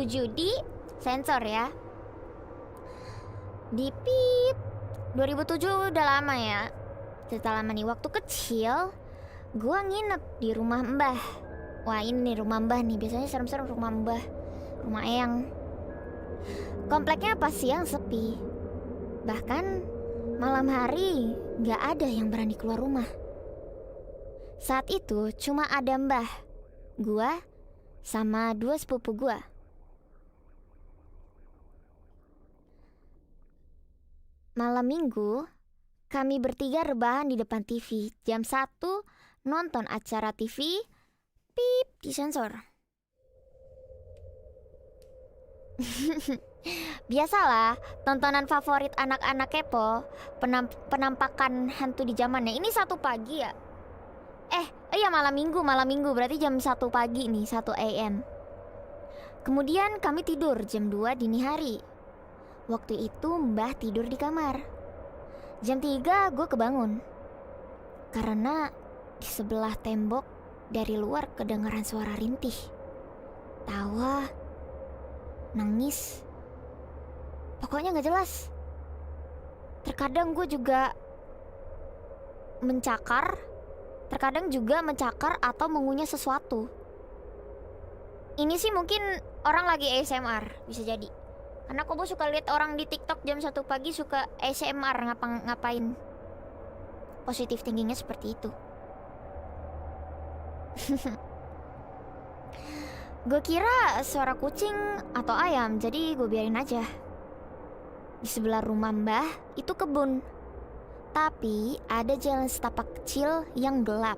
Judi sensor ya. Di pip 2007 udah lama ya. Cerita lama nih. Waktu kecil gua nginep di rumah Mbah. Wah ini nih rumah Mbah nih. Biasanya serem-serem rumah Mbah, rumah Eyang. Kompleknya pas siang sepi. Bahkan malam hari gak ada yang berani keluar rumah. Saat itu cuma ada Mbah, gua, sama 2 sepupu gua. Malam minggu, kami bertiga rebahan di depan TV. Jam 1 nonton acara TV, pip disensor. Biasalah, tontonan favorit anak-anak kepo, penampakan hantu di zamannya. Ini 1 pagi ya? Iya malam minggu berarti jam 1 pagi nih, 1 AM. Kemudian kami tidur jam 2 dini hari. Waktu itu Mbah tidur di kamar. Jam 3 gue kebangun. Karena di sebelah tembok dari luar kedengaran suara rintih, tawa, nangis. Pokoknya gak jelas. Terkadang gue juga mencakar, terkadang juga mencakar atau mengunyah sesuatu. Ini sih mungkin orang lagi ASMR, bisa jadi. Karena Kobo suka lihat orang di TikTok jam 1 pagi suka ASMR ngapain. Positive thinkingnya seperti itu. Gue kira suara kucing atau ayam, jadi gue biarin aja. Di sebelah rumah Mbah itu kebun, tapi ada jalan setapak kecil yang gelap.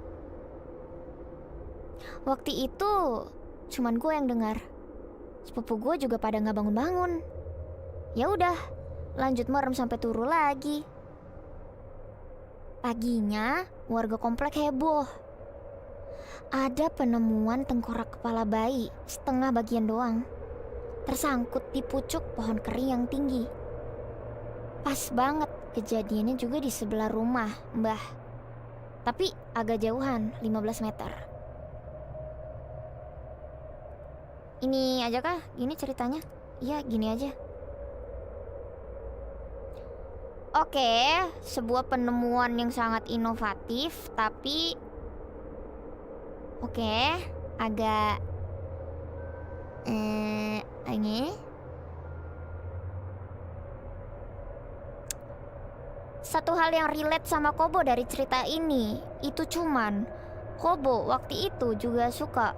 Waktu itu cuman gue yang dengar. Sepupu gue juga pada nggak bangun-bangun. Ya udah, lanjut merem sampai turu lagi. Paginya warga komplek heboh. Ada penemuan tengkorak kepala bayi setengah bagian doang, tersangkut di pucuk pohon kering yang tinggi. Pas banget kejadiannya juga di sebelah rumah Mbah, tapi agak jauhan, 15 meter. Ini aja kah? Gini ceritanya? Iya gini aja. Oke, sebuah penemuan yang sangat inovatif, tapi agak ini. Satu hal yang relate sama Kobo dari cerita ini, itu cuman Kobo waktu itu juga suka,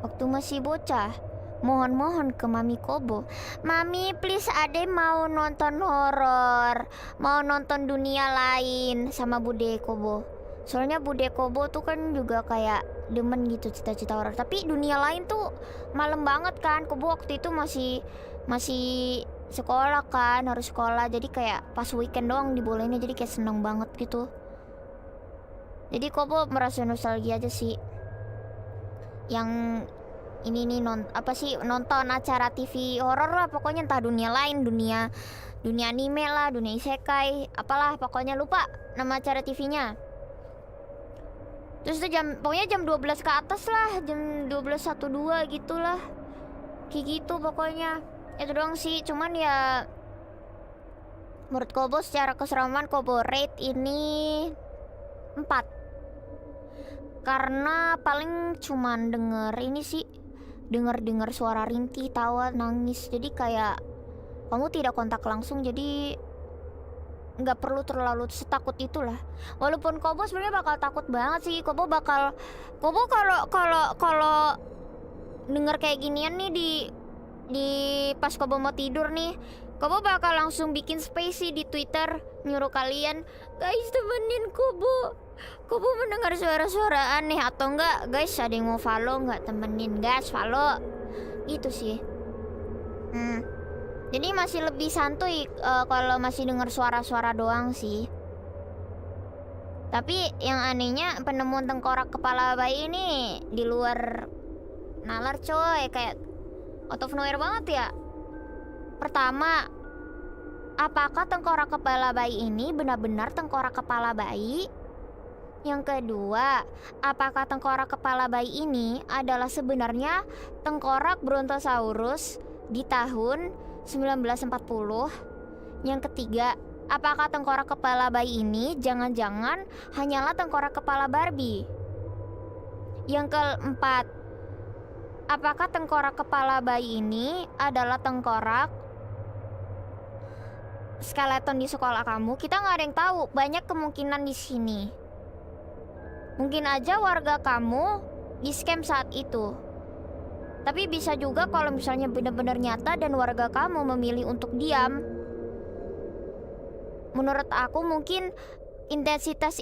waktu masih bocah, mohon-mohon ke Mami Kobo, "Mami please ade mau nonton horor, mau nonton dunia lain sama Bude Kobo." Soalnya Bude Kobo tuh kan juga kayak demen gitu cita-cita horor. Tapi dunia lain tuh malam banget kan. Kobo waktu itu masih sekolah kan, harus sekolah. Jadi kayak pas weekend doang dibolehinnya, jadi kayak seneng banget gitu. Jadi Kobo merasa nostalgia aja sih. Yang ini nih nonton acara TV horor lah pokoknya, entah dunia lain, dunia anime lah, dunia isekai, apalah pokoknya lupa nama acara TV-nya. Terus itu pokoknya jam 12 ke atas lah, jam 12 1 2 gitulah. Kayak gitu pokoknya. Itu doang sih, cuman ya menurut Kobo secara keseraman Kobo rate ini 4. Karena paling cuman denger suara rintih, tawa, nangis. Jadi kayak kamu tidak kontak langsung, jadi nggak perlu terlalu setakut itulah. Walaupun Kobo sebenarnya bakal takut banget sih. Kobo kalau denger kayak ginian nih di pas Kobo mau tidur nih, Kobo bakal langsung bikin space di Twitter, nyuruh kalian, "Guys temenin Kobo mendengar suara-suara aneh." Atau enggak, "Guys ada yang mau follow nggak, temenin guys, follow." Gitu sih. Jadi masih lebih santuy kalau masih dengar suara-suara doang sih. Tapi yang anehnya penemuan tengkorak kepala bayi ini di luar nalar coy, kayak out of nowhere banget ya. Pertama, apakah tengkorak kepala bayi ini benar-benar tengkorak kepala bayi? Yang kedua, apakah tengkorak kepala bayi ini adalah sebenarnya tengkorak Brontosaurus di tahun 1940. Yang ketiga, apakah tengkorak kepala bayi ini jangan-jangan hanyalah tengkorak kepala Barbie? Yang keempat, apakah tengkorak kepala bayi ini adalah tengkorak skeleton di sekolah kamu? Kita nggak ada yang tahu. Banyak kemungkinan di sini. Mungkin aja warga kamu di scam saat itu. Tapi bisa juga kalau misalnya benar-benar nyata dan warga kamu memilih untuk diam. Menurut aku mungkin intensitas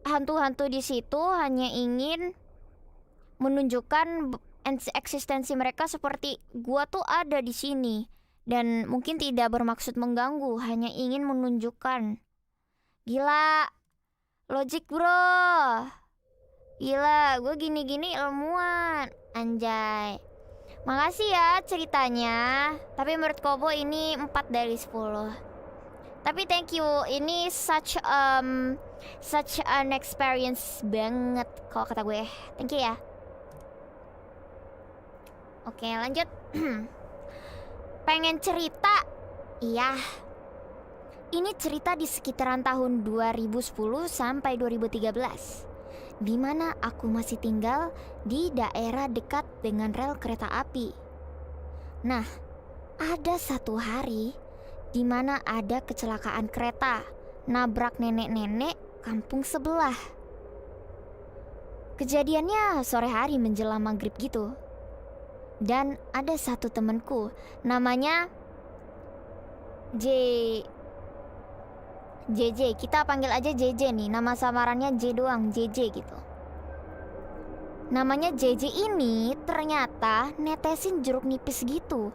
hantu-hantu di situ hanya ingin menunjukkan eksistensi mereka, seperti gua tuh ada di sini, dan mungkin tidak bermaksud mengganggu, hanya ingin menunjukkan. Gila, logik bro. Gila, gue gini-gini ilmuwan. Anjay. Makasih ya ceritanya. Tapi menurut Kobo ini 4 dari 10. Tapi thank you. Ini such an experience banget kalau kata gue. Thank you ya. Oke, lanjut. Pengen cerita? Iya. Ini cerita di sekitaran tahun 2010 sampai 2013. Di mana aku masih tinggal di daerah dekat dengan rel kereta api. Nah, ada satu hari di mana ada kecelakaan kereta nabrak nenek-nenek kampung sebelah. Kejadiannya sore hari menjelang maghrib gitu. Dan ada satu temanku, namanya JJ, kita panggil aja JJ nih, nama samarannya J doang, JJ gitu. Namanya JJ ini ternyata netesin jeruk nipis gitu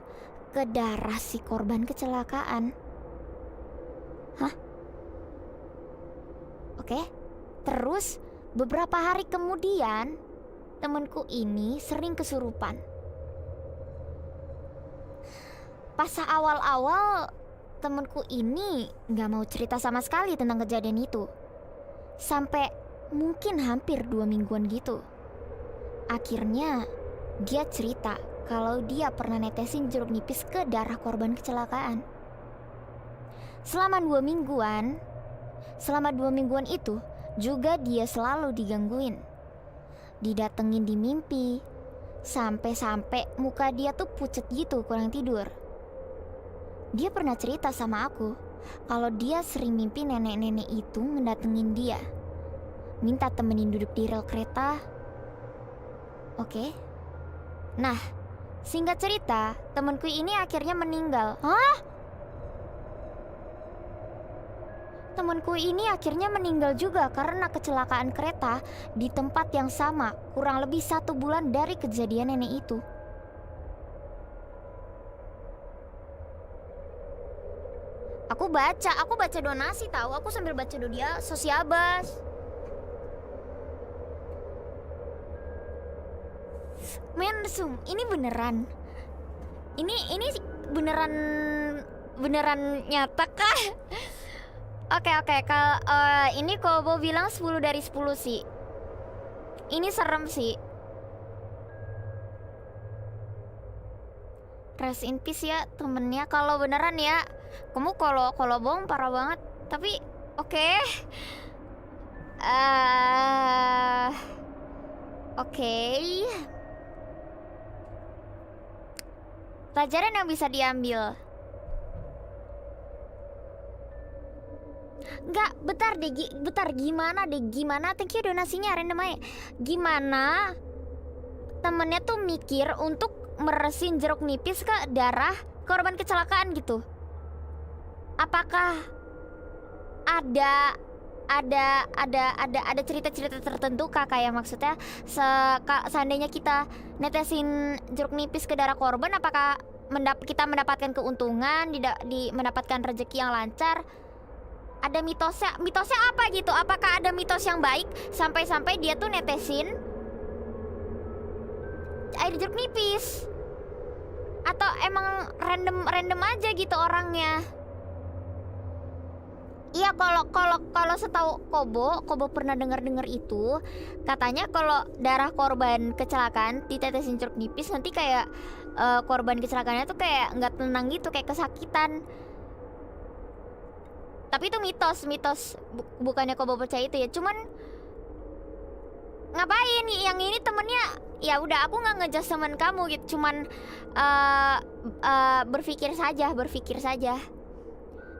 ke darah si korban kecelakaan. Hah? Oke. Terus beberapa hari kemudian temanku ini sering kesurupan. Pas awal-awal temenku ini gak mau cerita sama sekali tentang kejadian itu. Sampai mungkin hampir 2 mingguan gitu. Akhirnya dia cerita kalau dia pernah netesin jeruk nipis ke darah korban kecelakaan. Selama 2 mingguan itu juga dia selalu digangguin, didatengin di mimpi. Sampai-sampai muka dia tuh pucet gitu, kurang tidur. Dia pernah cerita sama aku kalau dia sering mimpi nenek-nenek itu ngedatengin dia, minta temenin duduk di rel kereta. Oke. Nah, singkat cerita, temanku ini akhirnya meninggal. Hah? Temanku ini akhirnya meninggal juga karena kecelakaan kereta di tempat yang sama, kurang lebih 1 bulan dari kejadian nenek itu. Aku baca donasi tahu. Aku sambil baca dia Sosiabas. Mensum, ini beneran. Ini beneran nyata kah? Oke. Kalau ini Kobo bilang 10 dari 10 sih. Ini serem sih. Rest in peace ya temennya. Kalau beneran ya, kamu kalau bohong parah banget. Tapi oke. Pelajaran yang bisa diambil. Enggak, bentar gimana thank you donasinya random aja. Gimana temennya tuh mikir untuk meresin jeruk nipis ke darah korban kecelakaan gitu? Apakah ada cerita-cerita tertentu kah, kayak maksudnya seandainya kita netesin jeruk nipis ke darah korban, apakah kita mendapatkan keuntungan, mendapatkan rezeki yang lancar? Ada mitosnya apa gitu? Apakah ada mitos yang baik sampai dia tuh netesin air jeruk nipis? Atau emang random aja gitu orangnya? Iya, kalau setahu Kobo pernah dengar itu, katanya kalau darah korban kecelakaan ditetesin jeruk nipis nanti kayak korban kecelakaannya tuh kayak nggak tenang gitu, kayak kesakitan. Tapi itu mitos, bukannya Kobo percaya itu ya. Cuman ngapain yang ini temennya? Ya udah, aku nggak ngejudge teman kamu gitu, cuman berpikir saja.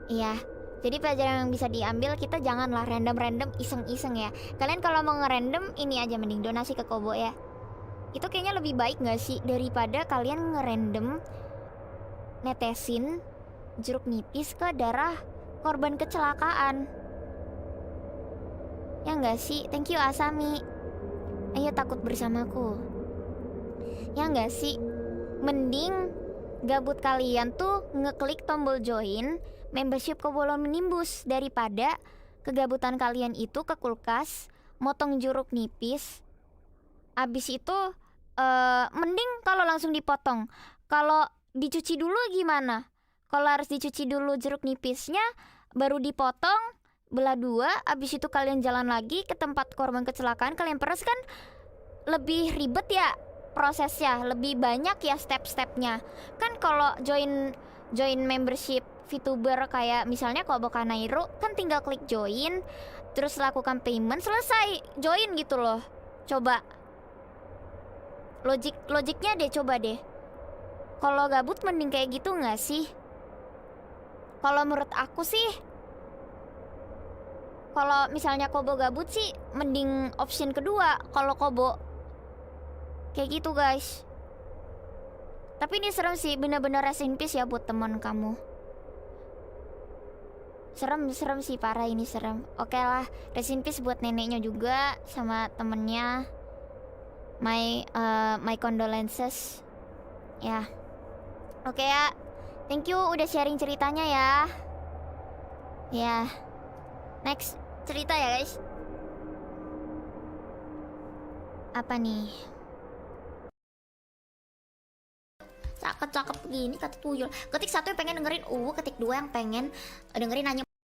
Iya. Jadi pelajaran yang bisa diambil, kita janganlah random iseng-iseng ya. Kalian kalau mau ngerandom, ini aja mending donasi ke Kobo ya. Itu kayaknya lebih baik gak sih daripada kalian ngerandom netesin jeruk nipis ke darah korban kecelakaan. Ya nggak sih? Thank you Asami. Ayo takut bersamaku. Ya nggak sih? Mending gabut kalian tuh ngeklik tombol join membership Kobolon Menimbus daripada kegabutan kalian itu ke kulkas motong jeruk nipis. Abis itu mending kalau langsung dipotong. Kalau dicuci dulu gimana? Kalau harus dicuci dulu jeruk nipisnya baru dipotong belah dua, abis itu kalian jalan lagi ke tempat korban kecelakaan, kalian peres kan lebih ribet ya prosesnya, lebih banyak ya step-stepnya. Kan kalau join membership VTuber kayak misalnya Kobo Kanairo kan tinggal klik join, terus lakukan payment, selesai join gitu loh. Coba logiknya deh, coba deh. Kalau gabut mending kayak gitu nggak sih? Kalau menurut aku sih, kalau misalnya Kobo gabut sih mending option kedua. Kalau Kobo kayak gitu guys. Tapi ini serem sih, bener-bener rest in peace ya buat teman kamu. Serem sih, parah ini serem. Oke lah, rest in peace buat neneknya juga sama temennya. My condolences. Ya. Oke ya. Thank you udah sharing ceritanya ya. Ya. Next cerita ya guys. Apa nih? Cakep gini kata tuyul. Ketik satu yang pengen dengerin ketik dua yang pengen dengerin nanya